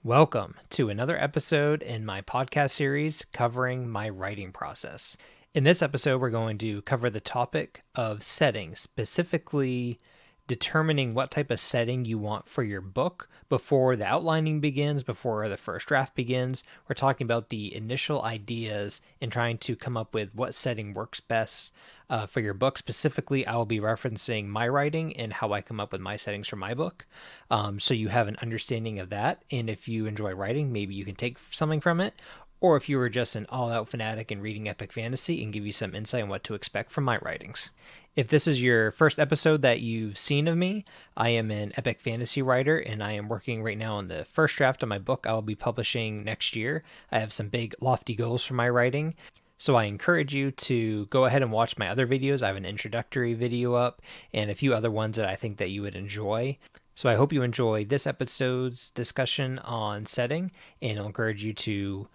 Welcome to another episode in my podcast series covering my writing process. In this episode, we're going to cover the topic of setting, specifically determining what type of setting you want for your book before the outlining begins, before the first draft begins. We're talking about the initial ideas and trying to come up with what setting works best for your book. Specifically, I will be referencing my writing and how I come up with my settings for my book. So you have an understanding of that. And if you enjoy writing, maybe you can take something from it. Or if you were just an all out fanatic in reading epic fantasy, and give you some insight on what to expect from my writings. If this is your first episode that you've seen of me, I am an epic fantasy writer and I am working right now on the first draft of my book I will be publishing next year. I have some big, lofty goals for my writing. So I encourage you to go ahead and watch my other videos. I have an introductory video up and a few other ones that I think that you would enjoy. So I hope you enjoy this episode's discussion on setting, and I'll encourage you to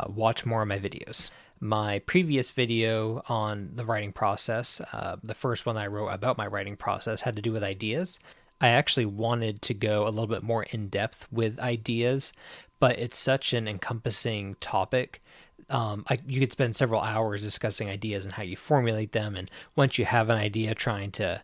watch more of my videos. My previous video on the writing process, the first one I wrote about my writing process, had to do with ideas. I actually wanted to go a little bit more in depth with ideas, but it's such an encompassing topic. You could spend several hours discussing ideas and how you formulate them, and once you have an idea, trying to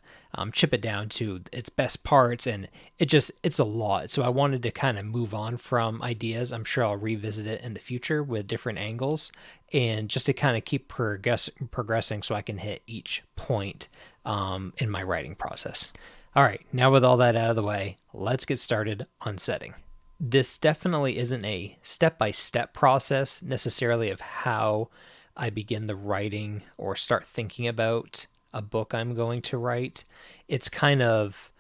chip it down to its best parts, and it's a lot. So I wanted to kind of move on from ideas. I'm sure I'll revisit it in the future with different angles, and just to kind of keep progressing so I can hit each point in my writing process. All right, now with all that out of the way, let's get started on setting. This definitely isn't a step-by-step process necessarily of how I begin the writing or start thinking about a book I'm going to write. It's kind of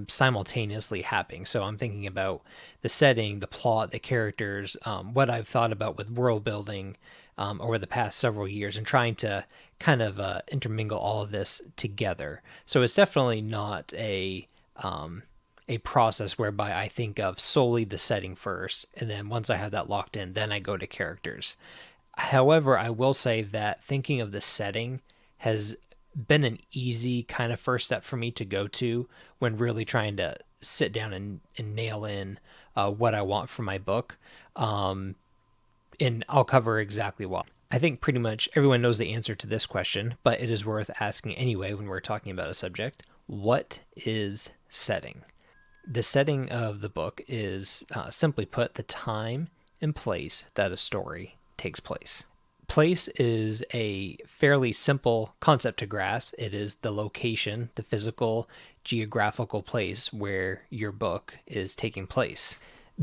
simultaneously happening. So I'm thinking about the setting, the plot, the characters, what I've thought about with world building over the past several years, and trying to kind of intermingle all of this together. So it's definitely not a process whereby I think of solely the setting first, and then once I have that locked in, then I go to characters. However, I will say that thinking of the setting has been an easy kind of first step for me to go to when really trying to sit down and nail in what I want for my book. And I'll cover exactly what. I think pretty much everyone knows the answer to this question, but it is worth asking anyway when we're talking about a subject. What is setting? The setting of the book is, simply put, the time and place that a story takes place. Place is a fairly simple concept to grasp. It is the location, the physical, geographical place where your book is taking place.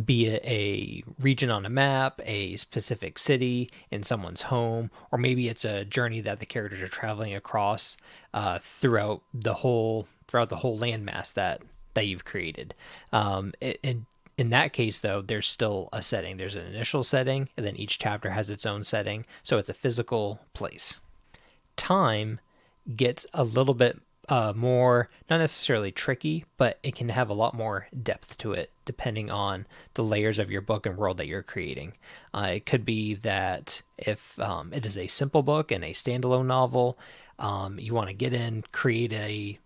Be it a region on a map, a specific city in someone's home, or maybe it's a journey that the characters are traveling across throughout the whole landmass that you've created. In that case, though, there's still a setting. There's an initial setting, and then each chapter has its own setting. So it's a physical place. Time gets a little bit more, not necessarily tricky, but it can have a lot more depth to it depending on the layers of your book and world that you're creating. It could be that if it is a simple book and a standalone novel, you want to get in, create a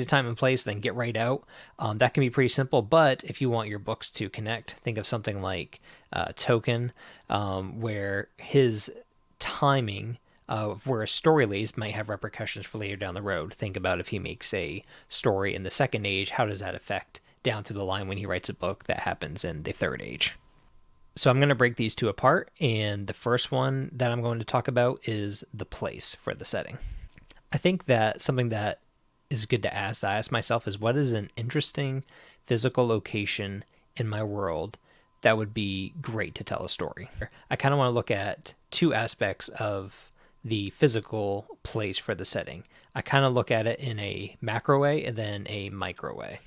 time and place, then get right out. That can be pretty simple. But if you want your books to connect, think of something like Token, where his timing of where a story lays might have repercussions for later down the road. Think about if he makes a story in the second age, how does that affect down through the line when he writes a book that happens in the third age? So I'm going to break these two apart, and the first one that I'm going to talk about is the place for the setting. I think that something that is good to ask, I ask myself, is what is an interesting physical location in my world that would be great to tell a story? I kind of want to look at two aspects of the physical place for the setting. I kind of look at it in a macro way and then a micro way.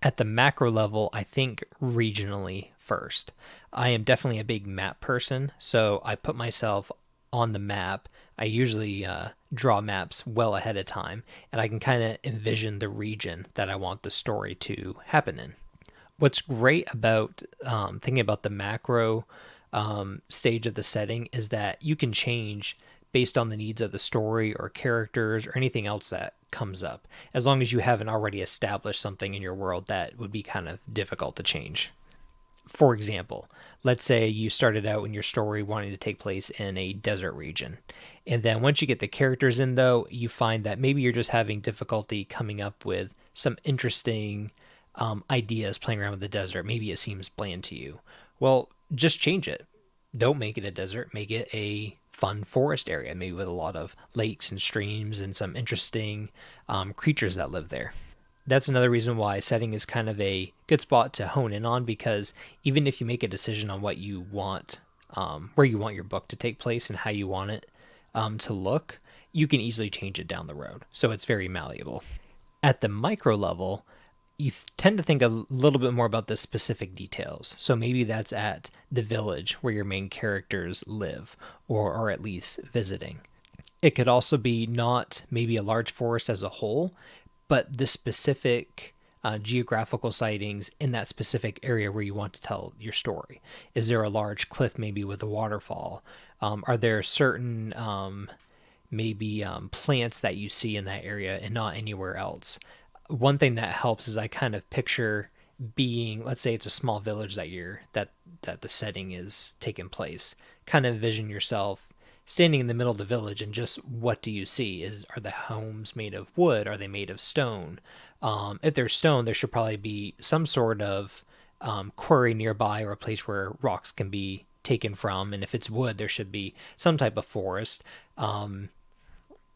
At the macro level, I think regionally first. I am definitely a big map person, so I put myself on the map. I usually draw maps well ahead of time, and I can kind of envision the region that I want the story to happen in. What's great about thinking about the macro stage of the setting is that you can change based on the needs of the story or characters or anything else that comes up, as long as you haven't already established something in your world that would be kind of difficult to change. For example, let's say you started out in your story wanting to take place in a desert region. And then once you get the characters in, though, you find that maybe you're just having difficulty coming up with some interesting ideas playing around with the desert. Maybe it seems bland to you. Well, just change it. Don't make it a desert, make it a fun forest area, maybe with a lot of lakes and streams and some interesting creatures that live there. That's another reason why setting is kind of a good spot to hone in on, because even if you make a decision on what you want, where you want your book to take place and how you want it to look, you can easily change it down the road. So it's very malleable. At the micro level, you tend to think a little bit more about the specific details. So maybe that's at the village where your main characters live, or are at least visiting. It could also be not maybe a large forest as a whole, but the specific geographical sightings in that specific area where you want to tell your story. Is there a large cliff maybe with a waterfall? Are there certain maybe plants that you see in that area and not anywhere else? One thing that helps is I kind of picture being, let's say it's a small village that the setting is taking place. Kind of envision yourself standing in the middle of the village, and just what do you see? Are the homes made of wood? Are they made of stone? If they're stone, there should probably be some sort of quarry nearby, or a place where rocks can be taken from. And if it's wood, there should be some type of forest.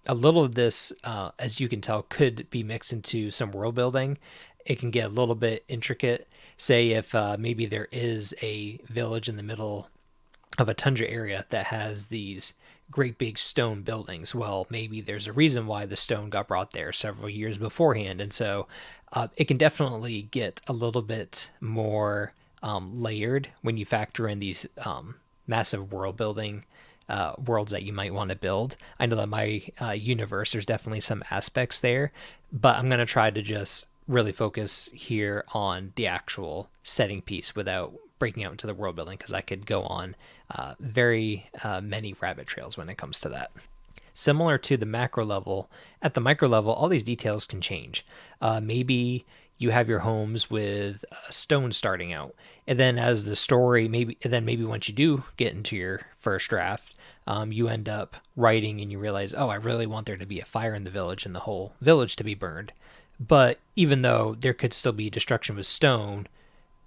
A little of this, as you can tell, could be mixed into some world building. It can get a little bit intricate. Say if maybe there is a village in the middle of a tundra area that has these great big stone buildings. Well, maybe there's a reason why the stone got brought there several years beforehand. And so it can definitely get a little bit more layered when you factor in these massive world building worlds that you might want to build. I know that my universe, there's definitely some aspects there, but I'm going to try to just really focus here on the actual setting piece without breaking out into the world building, because I could go on very many rabbit trails when it comes to that. Similar to the macro level, at the micro level, all these details can change. Maybe you have your homes with stone starting out, and then as the story, maybe once you do get into your first draft, you end up writing and you realize, oh, I really want there to be a fire in the village and the whole village to be burned. But even though there could still be destruction with stone,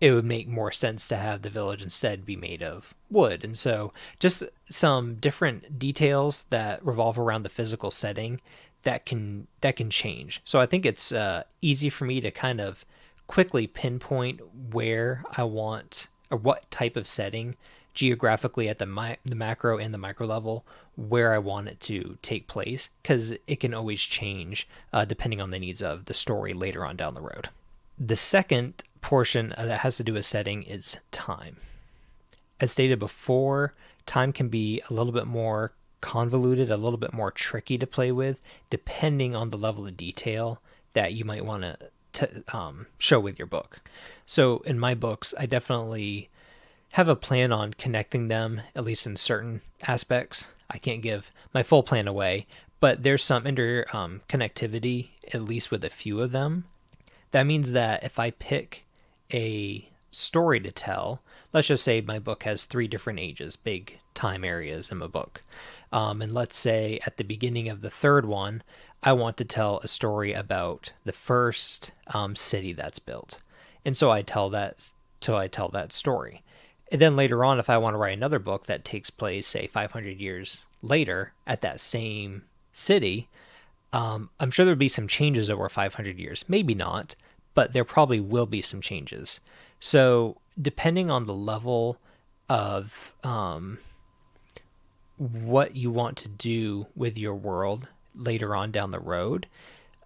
it would make more sense to have the village instead be made of wood. And so just some different details that revolve around the physical setting that can change. So I think it's easy for me to kind of quickly pinpoint where I want, or what type of setting geographically at the macro and the micro level, where I want it to take place, because it can always change depending on the needs of the story later on down the road. The second portion that has to do with setting is time. As stated before, time can be a little bit more convoluted, a little bit more tricky to play with, depending on the level of detail that you might want to show with your book. So in my books, I definitely have a plan on connecting them, at least in certain aspects. I can't give my full plan away, but there's some interconnectivity, at least with a few of them. That means that if I pick a story to tell, let's just say my book has 3 different ages, big time areas in my book. And let's say at the beginning of the third one, I want to tell a story about the first city that's built. And so I tell that story. And then later on, if I want to write another book that takes place, say, 500 years later at that same city, I'm sure there'll be some changes over 500 years. Maybe not, but there probably will be some changes. So depending on the level of what you want to do with your world later on down the road,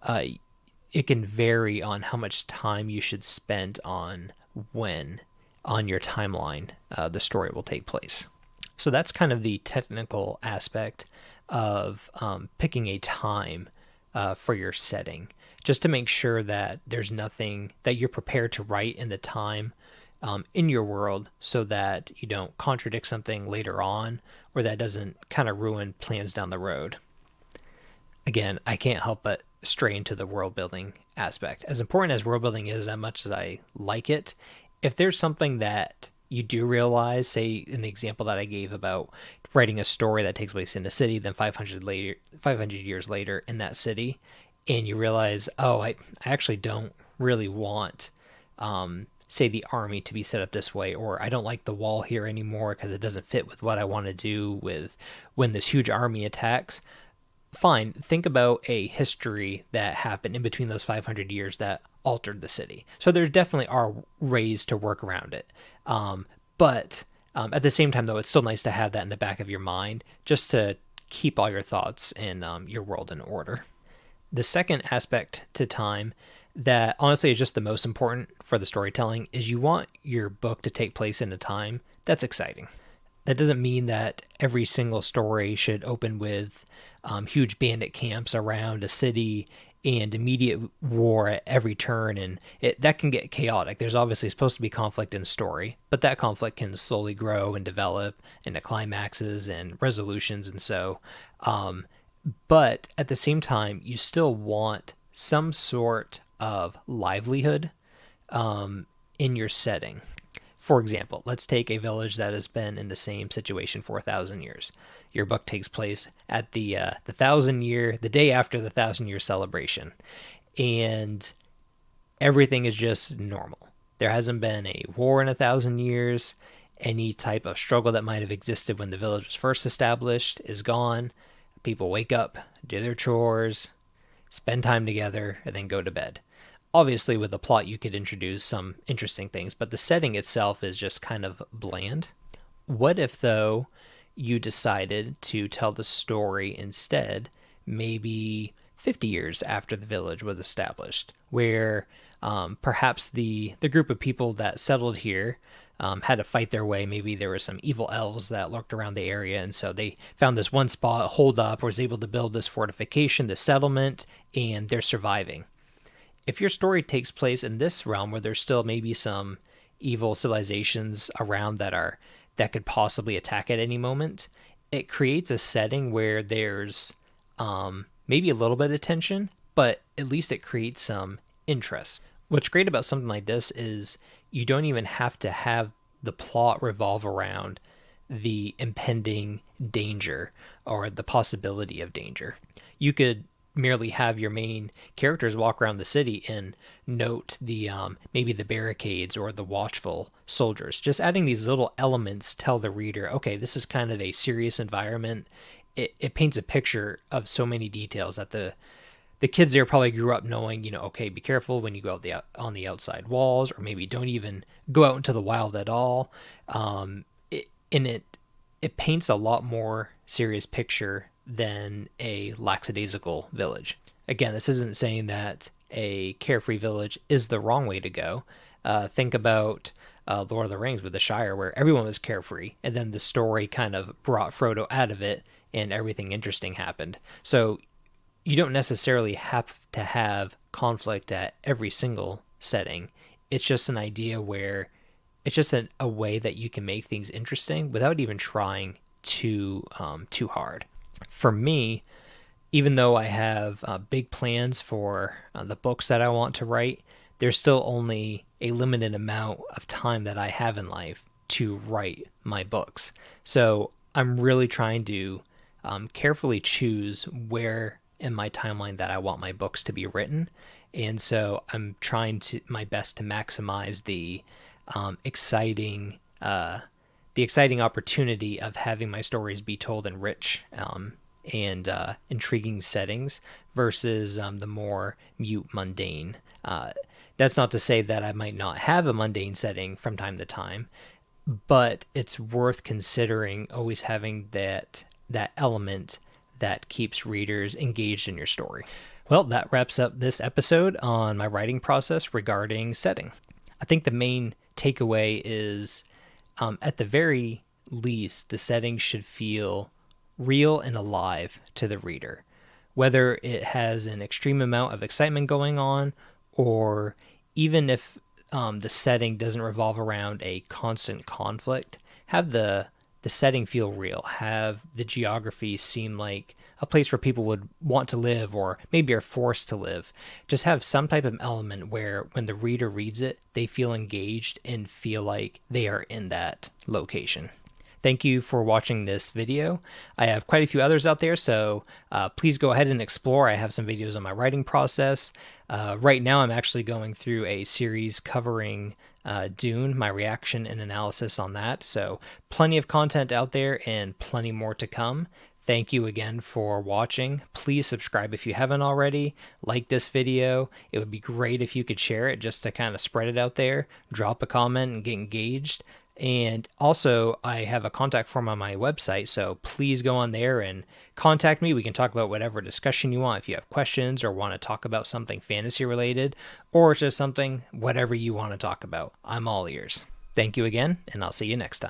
it can vary on how much time you should spend on when on your timeline the story will take place. So that's kind of the technical aspect of picking a time for your setting, just to make sure that there's nothing that you're prepared to write in the time in your world, so that you don't contradict something later on, or that doesn't kind of ruin plans down the road. Again, I can't help but stray into the world building aspect. As important as world building is, as much as I like it, if there's something that you do realize, say in the example that I gave about writing a story that takes place in a city, then 500 years later in that city, and you realize, oh, I actually don't really want, say, the army to be set up this way, or I don't like the wall here anymore because it doesn't fit with what I want to do with when this huge army attacks. Fine, think about a history that happened in between those 500 years that altered the city. So there definitely are ways to work around it. But at the same time, though, it's still nice to have that in the back of your mind just to keep all your thoughts and your world in order. The second aspect to time that honestly is just the most important for the storytelling is you want your book to take place in a time that's exciting. That doesn't mean that every single story should open with huge bandit camps around a city and immediate war at every turn, and that can get chaotic. There's obviously supposed to be conflict in story, but that conflict can slowly grow and develop into climaxes and resolutions, and so. But at the same time, you still want some sort of livelihood in your setting. For example, let's take a village that has been in the same situation for 1,000 years. Your book takes place at the day after the 1,000 year celebration, and everything is just normal. There hasn't been a war in 1,000 years. Any type of struggle that might have existed when the village was first established is gone. People wake up, do their chores, spend time together, and then go to bed. Obviously, with the plot, you could introduce some interesting things, but the setting itself is just kind of bland. What if, though, you decided to tell the story instead, maybe 50 years after the village was established, where perhaps the group of people that settled here had to fight their way. Maybe there were some evil elves that lurked around the area, and so they found this one spot, hold up, was able to build this fortification, this settlement, and they're surviving. If your story takes place in this realm where there's still maybe some evil civilizations around that could possibly attack at any moment, it creates a setting where there's maybe a little bit of tension, but at least it creates some interest. What's great about something like this is you don't even have to have the plot revolve around the impending danger or the possibility of danger. You could merely have your main characters walk around the city and note the maybe the barricades or the watchful soldiers. Just adding these little elements tell the reader, okay, this is kind of a serious environment. It paints a picture of so many details that the kids there probably grew up knowing, okay, be careful when you go out on the outside walls, or maybe don't even go out into the wild at all. It paints a lot more serious picture than a lackadaisical village. Again, this isn't saying that a carefree village is the wrong way to go. Think about Lord of the Rings with the Shire, where everyone was carefree, and then the story kind of brought Frodo out of it, and everything interesting happened. So you don't necessarily have to have conflict at every single setting. It's just an idea where it's just a way that you can make things interesting without even trying too hard. For me, even though I have big plans for the books that I want to write, there's still only a limited amount of time that I have in life to write my books. So I'm really trying to carefully choose where in my timeline that I want my books to be written. And so I'm trying my best to maximize the exciting opportunity of having my stories be told in rich and intriguing settings versus the more mute, mundane. That's not to say that I might not have a mundane setting from time to time, but it's worth considering always having that element that keeps readers engaged in your story. Well, that wraps up this episode on my writing process regarding setting. I think the main takeaway is, at the very least, the setting should feel real and alive to the reader. Whether it has an extreme amount of excitement going on, or even if the setting doesn't revolve around a constant conflict, have the setting feel real. Have the geography seem like a place where people would want to live or maybe are forced to live. Just have some type of element where when the reader reads it, they feel engaged and feel like they are in that location. Thank you for watching this video. I have quite a few others out there, so please go ahead and explore. I have some videos on my writing process. Right now I'm actually going through a series covering Dune, my reaction and analysis on that. So plenty of content out there and plenty more to come. Thank you again for watching. Please subscribe if you haven't already. Like this video. It would be great if you could share it just to kind of spread it out there. Drop a comment and get engaged. And also, I have a contact form on my website, so please go on there and contact me. We can talk about whatever discussion you want. If you have questions or want to talk about something fantasy related, or just something, whatever you want to talk about, I'm all ears. Thank you again, and I'll see you next time.